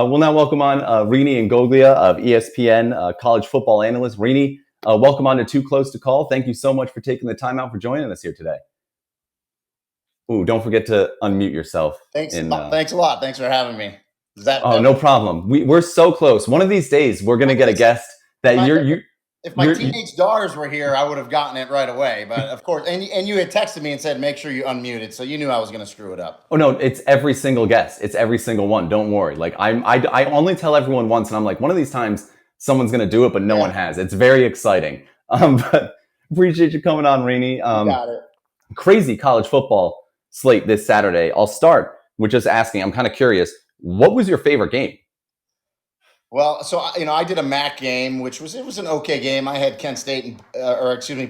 We'll now welcome on Rene Ingoglia of ESPN, college football analyst. Rene, welcome on to Too Close to Call. Thank you so much for taking the time out for joining us here today. Ooh, don't forget to unmute yourself. Thanks a lot. Thanks for having me. No problem. We're so close. One of these days, we're going to get a guest that If my teenage daughters were here, I would have gotten it right away. But of course, and you had texted me and said, make sure you unmuted. So you knew I was going to screw it up. Oh, no, it's every single guest. It's every single one. Don't worry. Like I only tell everyone once, and I'm like, one of these times someone's going to do it, but no one has. It's very exciting. But appreciate you coming on, Rene. Got it. Crazy college football slate this Saturday. I'll start with just asking, I'm kind of curious, what was your favorite game? Well, so I did a MAC game, which was an okay game. I had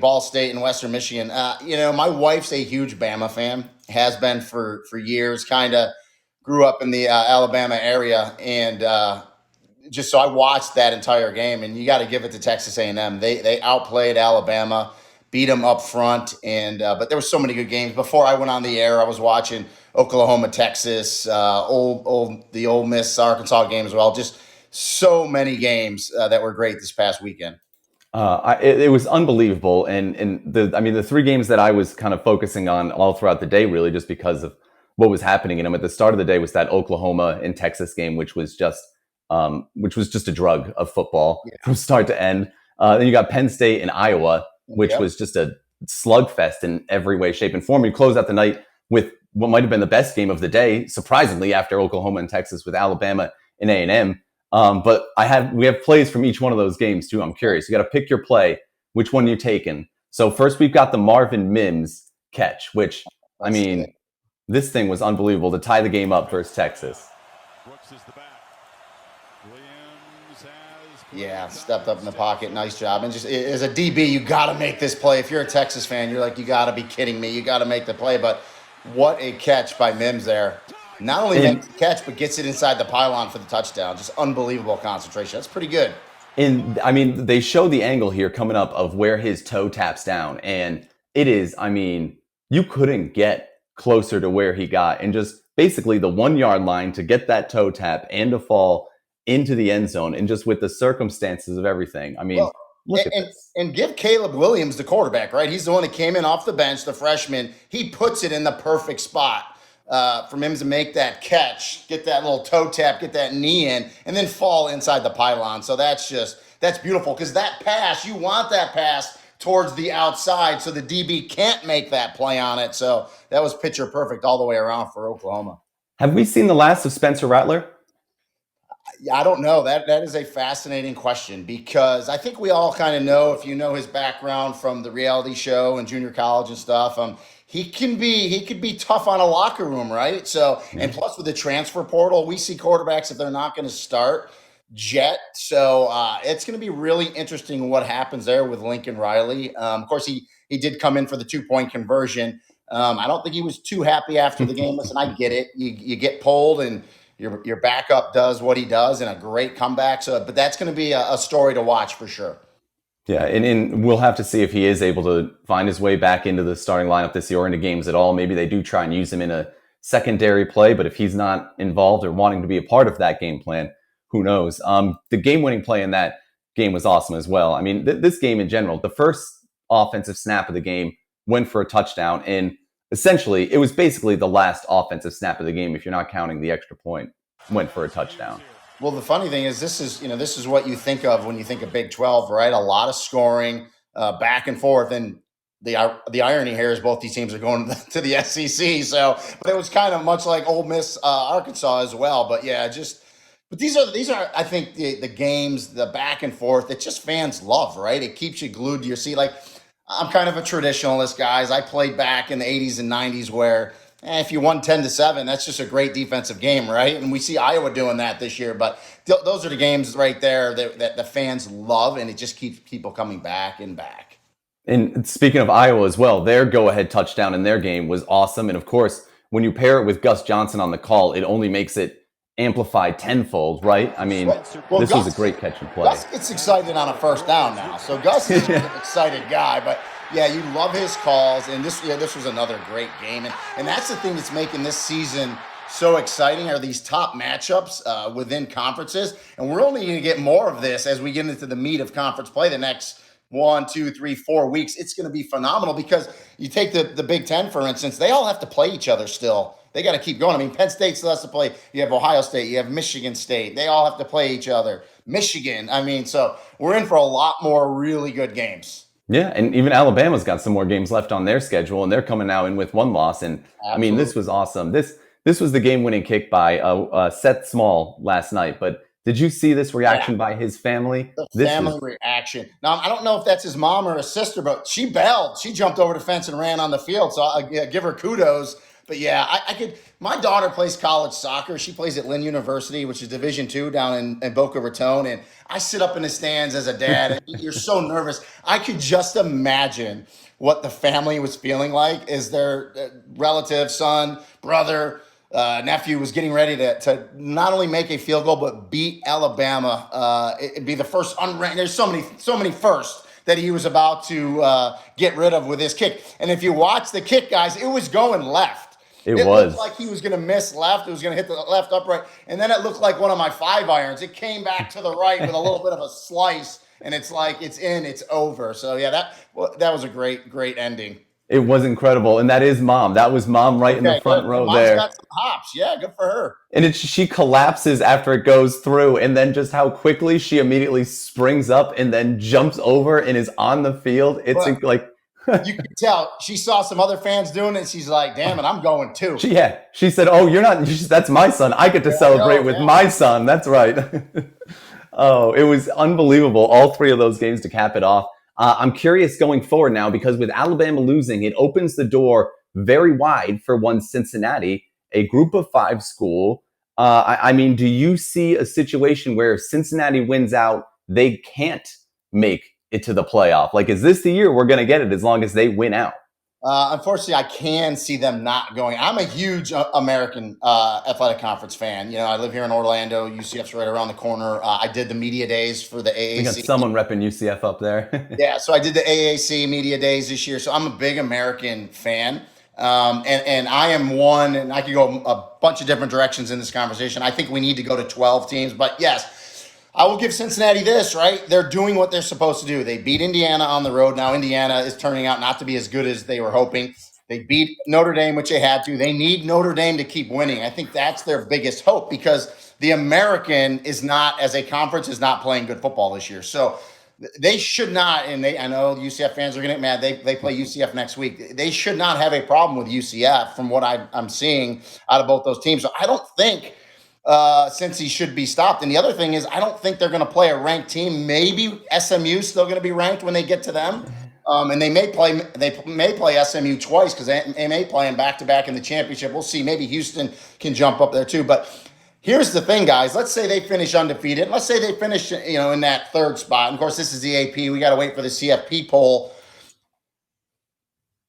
Ball State and Western Michigan. My wife's a huge Bama fan, has been for years. Kind of grew up in the Alabama area, and just so I watched that entire game. And you got to give it to Texas A&M. They outplayed Alabama, beat them up front, and but there were so many good games. Before I went on the air, I was watching Oklahoma, Texas, the Ole Miss Arkansas game as well. Just so many games that were great this past weekend. It was unbelievable, and the three games that I was kind of focusing on all throughout the day, really, just because of what was happening in them. At the start of the day was that Oklahoma and Texas game, which was just a drug of football from start to end. Then you got Penn State and Iowa, which was just a slugfest in every way, shape, and form. You close out the night with what might have been the best game of the day, surprisingly, after Oklahoma and Texas, with Alabama and A&M. But we have plays from each one of those games too. I'm curious. You got to pick your play. Which one you taking? So first, we've got the Marvin Mims catch, which this thing was unbelievable to tie the game up versus Texas. Yeah, stepped up in the pocket. Nice job. And just as a DB, you got to make this play. If you're a Texas fan, you're like, you got to be kidding me. You got to make the play. But what a catch by Mims there. Not only makes the catch, but gets it inside the pylon for the touchdown. Just unbelievable concentration. That's pretty good. And they show the angle here coming up of where his toe taps down. And it is, you couldn't get closer to where he got. And just basically the 1 yard line to get that toe tap and to fall into the end zone. And just with the circumstances of everything. Look at this. And give Caleb Williams the quarterback, right? He's the one that came in off the bench, the freshman. He puts it in the perfect spot for Mims to make that catch, get that little toe tap, get that knee in, and then fall inside the pylon. So that's beautiful, because that pass, you want that pass towards the outside so the DB can't make that play on it. So that was picture perfect all the way around for Oklahoma. Have we seen the last of Spencer Rattler? I don't know. That is a fascinating question, because I think we all kind of know, if you know his background from the reality show and junior college and stuff, he could be tough on a locker room, right? So, and plus with the transfer portal, we see quarterbacks, if they're not going to start, jet. So it's going to be really interesting what happens there with Lincoln Riley. Of course, he did come in for the 2-point conversion. I don't think he was too happy after the game. Listen, I get it. You get pulled and your backup does what he does, and a great comeback. So, but that's going to be a story to watch for sure. Yeah, and we'll have to see if he is able to find his way back into the starting lineup this year or into games at all. Maybe they do try and use him in a secondary play, but if he's not involved or wanting to be a part of that game plan, who knows? The game-winning play in that game was awesome as well. This game in general, the first offensive snap of the game went for a touchdown, and essentially it was basically the last offensive snap of the game, if you're not counting the extra point, went for a touchdown. Well, the funny thing is, this is what you think of when you think of Big 12, right? A lot of scoring, back and forth, and the irony here is both these teams are going to the SEC. So, but it was kind of much like Ole Miss, Arkansas as well. But yeah, but these are I think the games, the back and forth that just fans love, right? It keeps you glued to your seat. Like, I'm kind of a traditionalist, guys. I played back in the 80s and 90s where if you won 10-7, that's just a great defensive game, right? And we see Iowa doing that this year. But those are the games right there that the fans love, and it just keeps people coming back and back. And speaking of Iowa as well, their go-ahead touchdown in their game was awesome. And of course, when you pair it with Gus Johnson on the call, it only makes it amplified tenfold, right? This was a great catch and play. Gus gets excited on a first down now. So Gus is an excited guy, but yeah, you love his calls. And this was another great game. And that's the thing that's making this season so exciting are these top matchups within conferences. And we're only going to get more of this as we get into the meat of conference play the next 1, 2, 3, 4 weeks. It's going to be phenomenal because you take the Big Ten, for instance, they all have to play each other still. They got to keep going. I mean, Penn State still has to play. You have Ohio State, you have Michigan State. They all have to play each other. Michigan. I mean, so we're in for a lot more really good games. Yeah, and even Alabama's got some more games left on their schedule, and they're coming now in with one loss. And I mean, this was awesome. This was the game-winning kick by Seth Small last night. But did you see this reaction by his family? The family reaction. Now, I don't know if that's his mom or his sister, but she bailed. She jumped over the fence and ran on the field. So I give her kudos. But yeah, I could. My daughter plays college soccer. She plays at Lynn University, which is Division II down in Boca Raton. And I sit up in the stands as a dad, and you're so nervous. I could just imagine what the family was feeling like as their relative, son, brother, nephew was getting ready to not only make a field goal but beat Alabama. It'd be the first unranked. There's so many firsts that he was about to get rid of with his kick. And if you watch the kick, guys, it was going left. It looked like he was going to miss left. It was going to hit the left upright. And then it looked like one of my 5-irons. It came back to the right with a little bit of a slice. And it's like, it's in, it's over. So, yeah, that was a great ending. It was incredible. And that is Mom. That was Mom right in the front row there. Mom's got some hops. Yeah, good for her. And she collapses after it goes through. And then just how quickly she immediately springs up and then jumps over and is on the field. It's like... You can tell she saw some other fans doing it. She's like, damn it, I'm going too. She said, oh, you're not, that's my son. I get to celebrate with my son. That's right. Oh, it was unbelievable. All three of those games to cap it off. I'm curious going forward now because with Alabama losing, it opens the door very wide for one Cincinnati, a group of 5 school. I mean, do you see a situation where if Cincinnati wins out, they can't make it to the playoff? Like, is this the year we're going to get it as long as they win out? Unfortunately, I can see them not going. I'm a huge American Athletic Conference fan. You know, I live here in Orlando. UCF's right around the corner. I did the media days for the AAC. We got someone repping UCF up there. Yeah, so I did the AAC media days this year. So I'm a big American fan. And I am one, and I could go a bunch of different directions in this conversation. I think we need to go to 12 teams. But yes, I will give Cincinnati this, right? They're doing what they're supposed to do. They beat Indiana on the road. Now Indiana is turning out not to be as good as they were hoping. They beat Notre Dame, which they had to. They need Notre Dame to keep winning. I think that's their biggest hope because the American is not, as a conference, is not playing good football this year. So they should not, and I know UCF fans are going to get mad. They play UCF next week. They should not have a problem with UCF from what I'm seeing out of both those teams. So I don't think since he should be stopped. And the other thing is, I don't think they're going to play a ranked team. Maybe SMU still going to be ranked when they get to them, and they may play SMU twice because they may play them back to back in the championship. We'll see. Maybe Houston can jump up there too. But here's the thing, guys. Let's say they finish undefeated. Let's say they finish, in that 3rd spot. And of course, this is the AP. We got to wait for the CFP poll.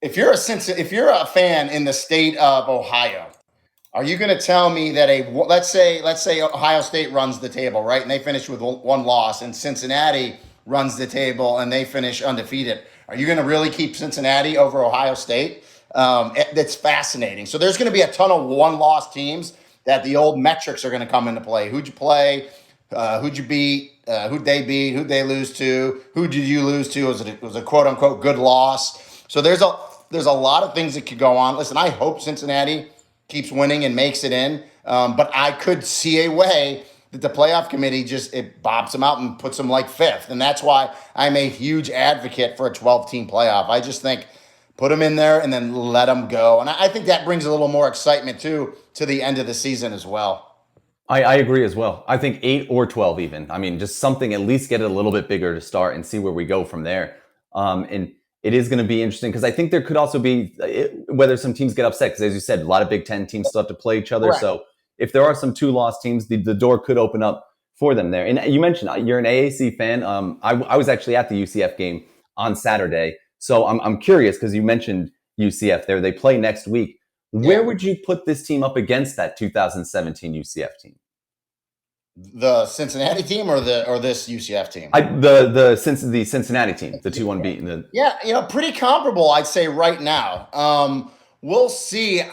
If you're a fan in the state of Ohio, are you going to tell me that let's say Ohio State runs the table, right? And they finish with one loss, and Cincinnati runs the table and they finish undefeated. Are you going to really keep Cincinnati over Ohio State? That's fascinating. So there's going to be a ton of 1-loss teams that the old metrics are going to come into play. Who'd you play? Who'd you beat? Who'd they beat? Who'd they lose to? Who did you lose to? It was a quote unquote good loss. So there's a lot of things that could go on. Listen, I hope Cincinnati keeps winning and makes it in. But I could see a way that the playoff committee it bobs them out and puts them like 5th. And that's why I'm a huge advocate for a 12-team playoff. I just think put them in there and then let them go. And I think that brings a little more excitement too to the end of the season as well. I agree as well. I think 8 or 12 even. I mean, just something, at least get it a little bit bigger to start and see where we go from there. And it is going to be interesting because I think there could also be whether some teams get upset because, as you said, a lot of Big Ten teams still have to play each other. Right. So if there are some 2-loss teams, the door could open up for them there. And you mentioned you're an AAC fan. I was actually at the UCF game on Saturday. So I'm curious because you mentioned UCF there. They play next week. Where would you put this team up against that 2017 UCF team? The Cincinnati team or this UCF team? The Cincinnati team, the 2-1 beat. Pretty comparable, I'd say right now. We'll see.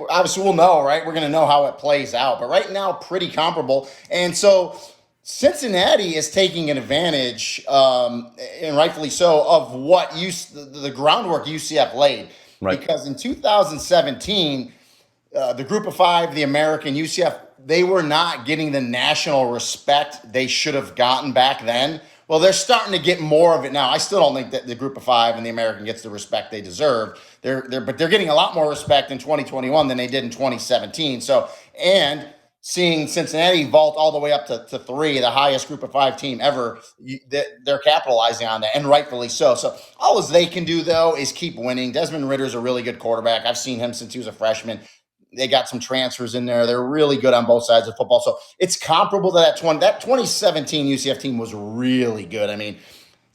obviously we'll know, right? We're going to know how it plays out, but right now, pretty comparable. And so Cincinnati is taking an advantage, and rightfully so, of what the groundwork UCF laid. Right. Because in 2017, the Group of Five, the American, UCF, they were not getting the national respect they should have gotten back then. Well, they're starting to get more of it now. I still don't think that the Group of Five and the American gets the respect they deserve. But they're getting a lot more respect in 2021 than they did in 2017. So, and seeing Cincinnati vault all the way up to 3, the highest Group of Five team ever, they're capitalizing on that, and rightfully so. So all as they can do, though, is keep winning. Desmond Ritter's a really good quarterback. I've seen him since he was a freshman. They got some transfers in there. They're really good on both sides of football. So it's comparable to that 2017 UCF team was really good. I mean,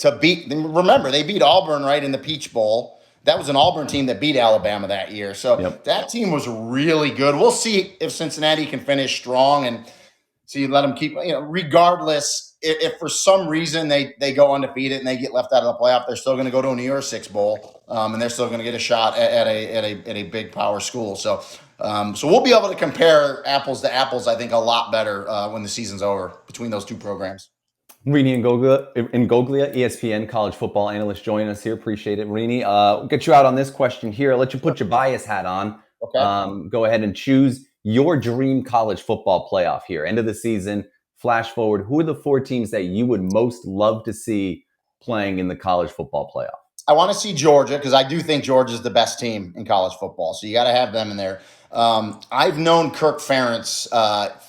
remember, they beat Auburn right in the Peach Bowl. That was an Auburn team that beat Alabama that year. So That team was really good. We'll see if Cincinnati can finish strong, and so you let them keep, regardless, if for some reason they go undefeated and they get left out of the playoff, they're still going to go to a New Year's Six Bowl, and they're still going to get a shot at a big power school. So we'll be able to compare apples to apples, I think, a lot better when the season's over between those two programs. Rene Ingoglia, ESPN college football analyst, joining us here. Appreciate it, Rene. We'll get you out on this question here. I'll let you put your bias hat on. Okay. Go ahead and choose your dream college football playoff here. End of the season, flash forward. Who are the 4 teams that you would most love to see playing in the college football playoff? I want to see Georgia, because I do think Georgia's the best team in college football. So you got to have them in there. I've known Kirk Ferentz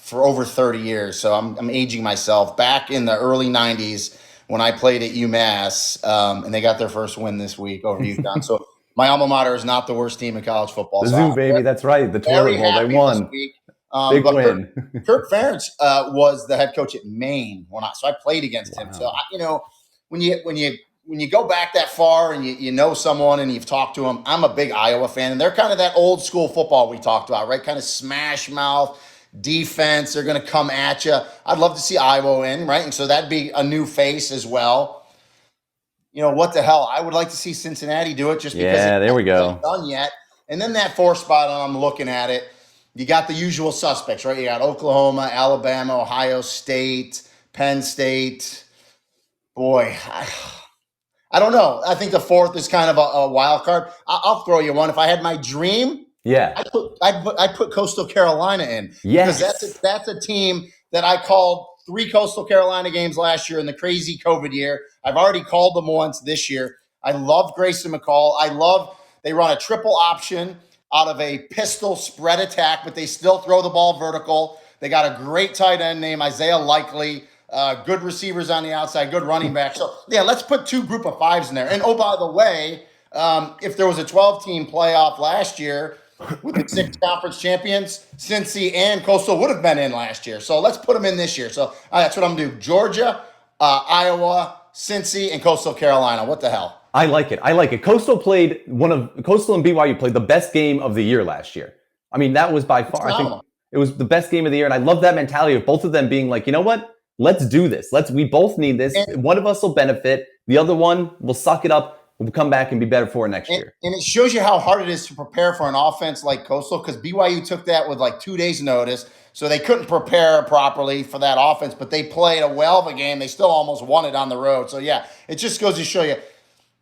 for over 30 years, so I'm aging myself. Back in the early 90s when I played at UMass, and they got their first win this week over UConn. So my alma mater is not the worst team in college football. The Zoo, baby, that's right. The toilet bowl, they won. Big win. Kirk Ferentz was the head coach at Maine so I played against him. So when you go back that far and you know someone and you've talked to them, I'm a big Iowa fan, and they're kind of that old school football we talked about, right? Kind of smash mouth defense. They're going to come at you. I'd love to see Iowa in, right? And so that'd be a new face as well. What the hell? I would like to see Cincinnati do it just because there we go. Done yet. And then that 4th spot, I'm looking at it. You got the usual suspects, right? You got Oklahoma, Alabama, Ohio State, Penn State. Boy, I don't know. I think the 4th is kind of a wild card. I'll throw you one. If I had my dream, I'd put Coastal Carolina in. Yes. Because that's a team that I called 3 Coastal Carolina games last year in the crazy COVID year. I've already called them once this year. I love Grayson McCall. They run a triple option out of a pistol spread attack, but they still throw the ball vertical. They got a great tight end named Isaiah Likely. Good receivers on the outside, good running back. So, let's put 2 Group of Fives in there. And, oh, by the way, if there was a 12-team playoff last year with the 6 conference champions, Cincy and Coastal would have been in last year. So let's put them in this year. So that's what I'm going to do. Georgia, Iowa, Cincy, and Coastal Carolina. What the hell? I like it. Coastal and BYU played the best game of the year last year. I mean, that was by far, I think it was the best game of the year. And I love that mentality of both of them being like, you know what? Let's do this. We both need this. One of us will benefit. The other one will suck it up. We'll come back and be better for it next year. And it shows you how hard it is to prepare for an offense like Coastal, because BYU took that with like 2 days notice. So they couldn't prepare properly for that offense, but they played a well of a game. They still almost won it on the road. So it just goes to show you,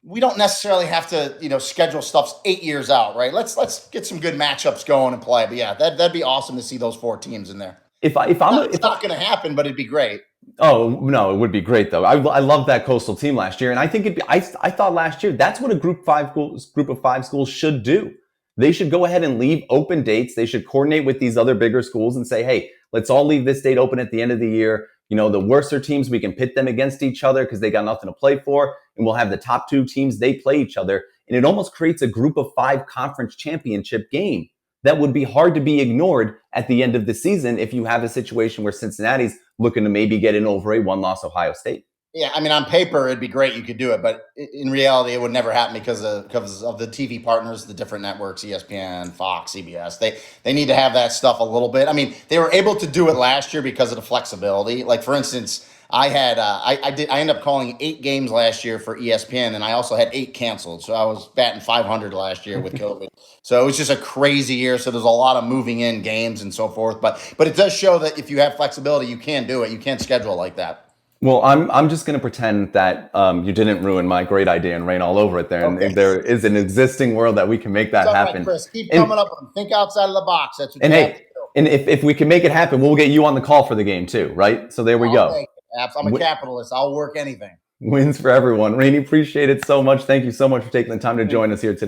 we don't necessarily have to, schedule stuff 8 years out, right? Let's get some good matchups going and play. But that'd be awesome to see those 4 teams in there. It's not going to happen, but it'd be great. Oh no, it would be great though. I love that Coastal team last year, and I think I thought last year that's what a Group of 5 schools should do. They should go ahead and leave open dates. They should coordinate with these other bigger schools and say, hey, let's all leave this date open at the end of the year. The worser teams, we can pit them against each other because they got nothing to play for, and we'll have the top 2 teams, they play each other, and it almost creates a Group of 5 conference championship game that would be hard to be ignored at the end of the season if you have a situation where Cincinnati's looking to maybe get in over a 1-loss Ohio State. Yeah, I mean, on paper, it'd be great. You could do it. But in reality, it would never happen because of the TV partners, the different networks, ESPN, Fox, CBS. They need to have that stuff a little bit. I mean, they were able to do it last year because of the flexibility. Like, for instance, I had I ended up calling 8 games last year for ESPN, and I also had 8 canceled. So I was batting 500 last year with COVID. So it was just a crazy year. So there's a lot of moving in games and so forth. But it does show that if you have flexibility, you can do it. You can't schedule like that. Well, I'm just going to pretend that you didn't ruin my great idea and rain all over it there. Okay. And there is an existing world that we can make that It's all right, happen. Chris. Keep And, coming up with them. Think outside of the box. That's what and you have to hey, do. and if we can make it happen, we'll get you on the call for the game too, right? So there we I'll go. take it. I'm a capitalist. I'll work anything. Wins for everyone. Rainey, appreciate it so much. Thank you so much for taking the time to join us here today.